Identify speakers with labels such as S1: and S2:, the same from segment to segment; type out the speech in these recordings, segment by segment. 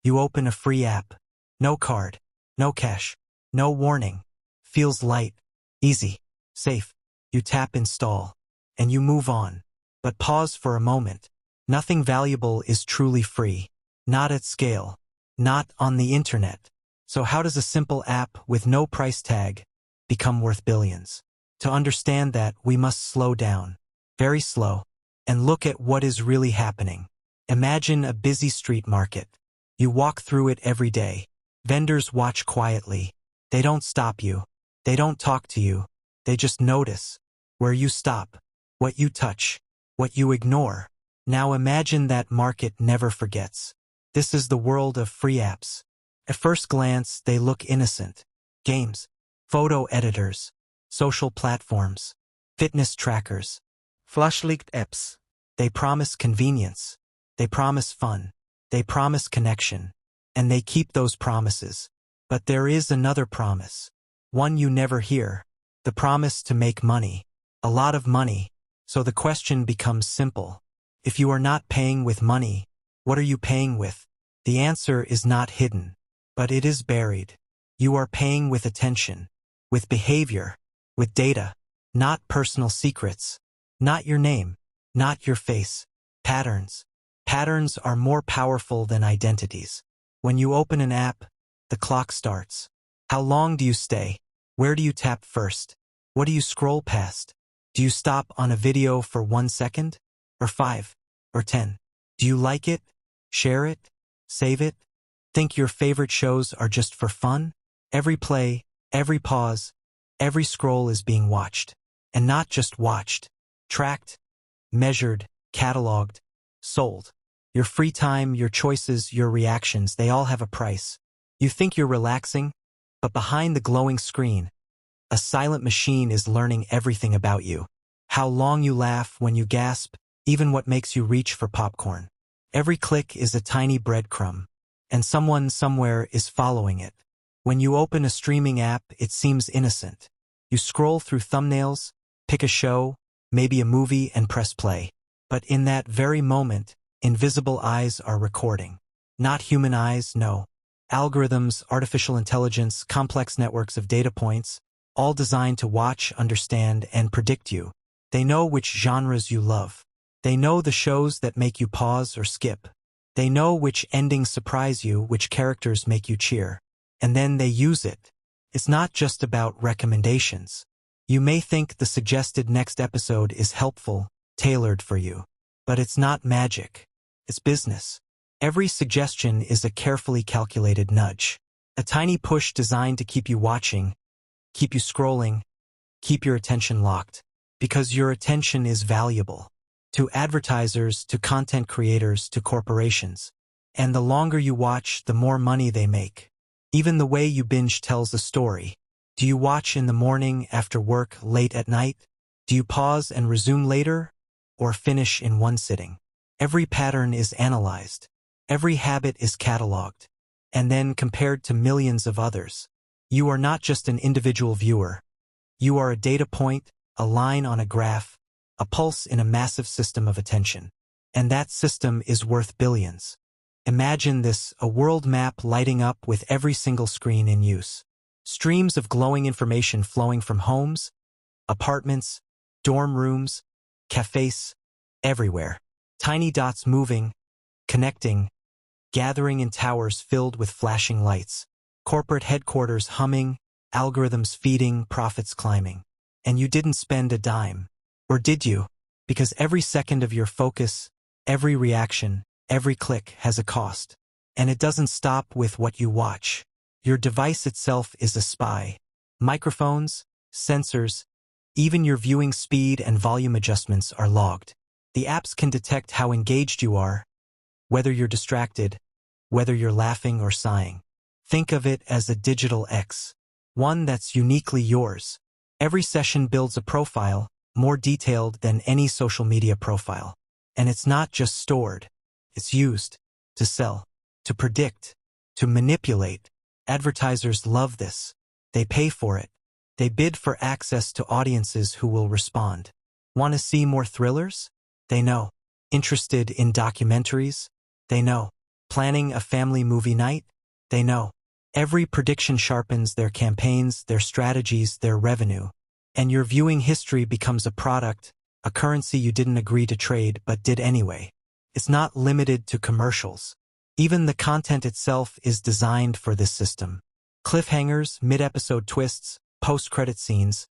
S1: You open a free app. No card. No cash. No warning. Feels light. Easy. Safe. You tap install. And you move on. But pause for a moment. Nothing valuable is truly free. Not at scale. Not on the internet. So how does a simple app with no price tag become worth billions? To understand that, we must slow down. Very slow. And look at what is really happening. Imagine a busy street market. You walk through it every day. Vendors watch quietly. They don't stop you. They don't talk to you. They just notice where you stop, what you touch, what you ignore. Now imagine that market never forgets. This is the world of free apps. At first glance, they look innocent. Games, photo editors, social platforms, fitness trackers, flashlight apps. They promise convenience. They promise fun. They promise connection. And they keep those promises. But there is another promise. One you never hear. The promise to make money. A lot of money. So the question becomes simple. If you are not paying with money, what are you paying with? The answer is not hidden. But it is buried. You are paying with attention. With behavior. With data. Not personal secrets. Not your name. Not your face. Patterns. Patterns are more powerful than identities. When you open an app, the clock starts. How long do you stay? Where do you tap first? What do you scroll past? Do you stop on a video for 1 second? Or 5? Or 10? Do you like it? Share it? Save it? Think your favorite shows are just for fun? Every play, every pause, every scroll is being watched. And not just watched. Tracked, measured, cataloged, sold. Your free time, your choices, your reactions, they all have a price. You think you're relaxing, but behind the glowing screen, a silent machine is learning everything about you. How long you laugh when you gasp, even what makes you reach for popcorn. Every click is a tiny breadcrumb, and someone somewhere is following it. When you open a streaming app, it seems innocent. You scroll through thumbnails, pick a show, maybe a movie, and press play. But in that very moment, invisible eyes are recording. Not human eyes, no. Algorithms, artificial intelligence, complex networks of data points, all designed to watch, understand, and predict you. They know which genres you love. They know the shows that make you pause or skip. They know which endings surprise you, which characters make you cheer. And then they use it. It's not just about recommendations. You may think the suggested next episode is helpful, tailored for you. But it's not magic. It's business. Every suggestion is a carefully calculated nudge. A tiny push designed to keep you watching, keep you scrolling, keep your attention locked. Because your attention is valuable. To advertisers, to content creators, to corporations. And the longer you watch, the more money they make. Even the way you binge tells a story. Do you watch in the morning, after work, late at night? Do you pause and resume later? Or finish in one sitting? Every pattern is analyzed. Every habit is cataloged. And then compared to millions of others. You are not just an individual viewer. You are a data point, a line on a graph, a pulse in a massive system of attention. And that system is worth billions. Imagine this, a world map lighting up with every single screen in use. Streams of glowing information flowing from homes, apartments, dorm rooms, cafes, everywhere. Tiny dots moving, connecting, gathering in towers filled with flashing lights. Corporate headquarters humming, algorithms feeding, profits climbing. And you didn't spend a dime. Or did you? Because every second of your focus, every reaction, every click has a cost. And it doesn't stop with what you watch. Your device itself is a spy. Microphones, sensors, even your viewing speed and volume adjustments are logged. The apps can detect how engaged you are, whether you're distracted, whether you're laughing or sighing. Think of it as a digital X, one that's uniquely yours. Every session builds a profile, more detailed than any social media profile. And it's not just stored. It's used to sell, to predict, to manipulate. Advertisers love this. They pay for it. They bid for access to audiences who will respond. Want to see more thrillers? They know. Interested in documentaries? They know. Planning a family movie night? They know. Every prediction sharpens their campaigns, their strategies, their revenue. And your viewing history becomes a product, a currency you didn't agree to trade but did anyway. It's not limited to commercials. Even the content itself is designed for this system. Cliffhangers, mid-episode twists, post-credit scenes,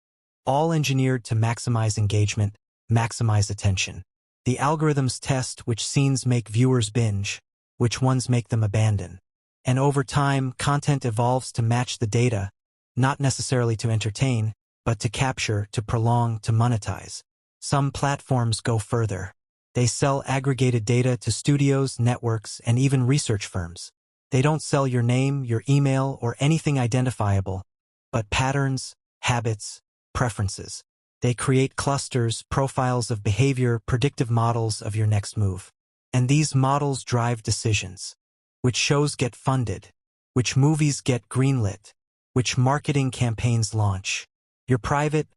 S1: all engineered to maximize engagement, maximize attention. The algorithms test which scenes make viewers binge, which ones make them abandon. And over time, content evolves to match the data, not necessarily to entertain, but to capture, to prolong, to monetize. Some platforms go further. They sell aggregated data to studios, networks, and even research firms. They don't sell your name, your email, or anything identifiable, but patterns, habits, preferences. They create clusters, profiles of behavior, predictive models of your next move. And these models drive decisions. Which shows get funded, which movies get greenlit, which marketing campaigns launch. Your private,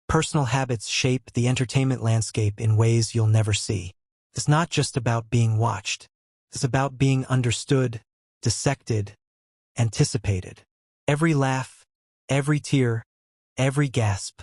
S1: personal habits shape the entertainment landscape in ways you'll never see. It's not just about being watched. It's about being understood, dissected, anticipated. Every laugh, every tear, every gasp,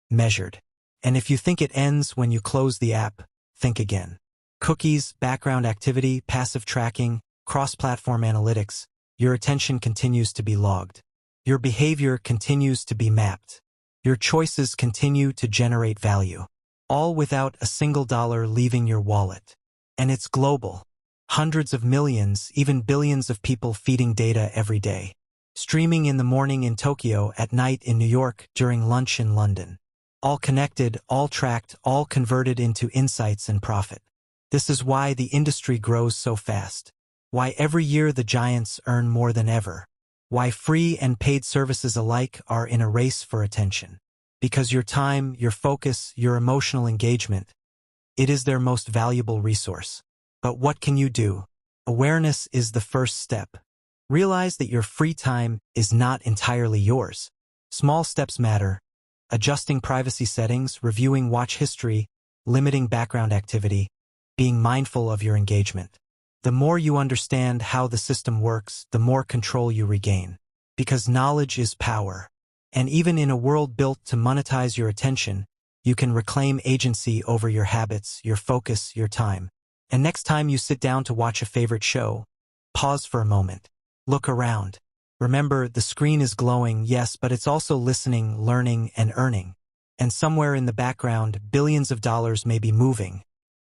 S1: measured. And if you think it ends when you close the app, think again. Cookies, background activity, passive tracking, cross-platform analytics, your attention continues to be logged. Your behavior continues to be mapped. Your choices continue to generate value, all without a single dollar leaving your wallet. And it's global. Hundreds of millions, even billions of people feeding data every day. Streaming in the morning in Tokyo, at night in New York, during lunch in London. All connected, all tracked, all converted into insights and profit. This is why the industry grows so fast. Why every year the giants earn more than ever. Why free and paid services alike are in a race for attention. Because your time, your focus, your emotional engagement, it is their most valuable resource. But what can you do? Awareness is the first step. Realize that your free time is not entirely yours. Small steps matter. Adjusting privacy settings, reviewing watch history, limiting background activity, being mindful of your engagement. The more you understand how the system works, the more control you regain. Because knowledge is power. And even in a world built to monetize your attention, you can reclaim agency over your habits, your focus, your time. And next time you sit down to watch a favorite show, pause for a moment. Look around. Remember, the screen is glowing, yes, but it's also listening, learning, and earning. And somewhere in the background, billions of dollars may be moving.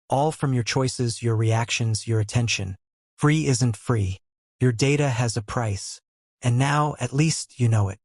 S1: All from your choices, your reactions, your attention. Free isn't free. Your data has a price. And now, at least, you know it.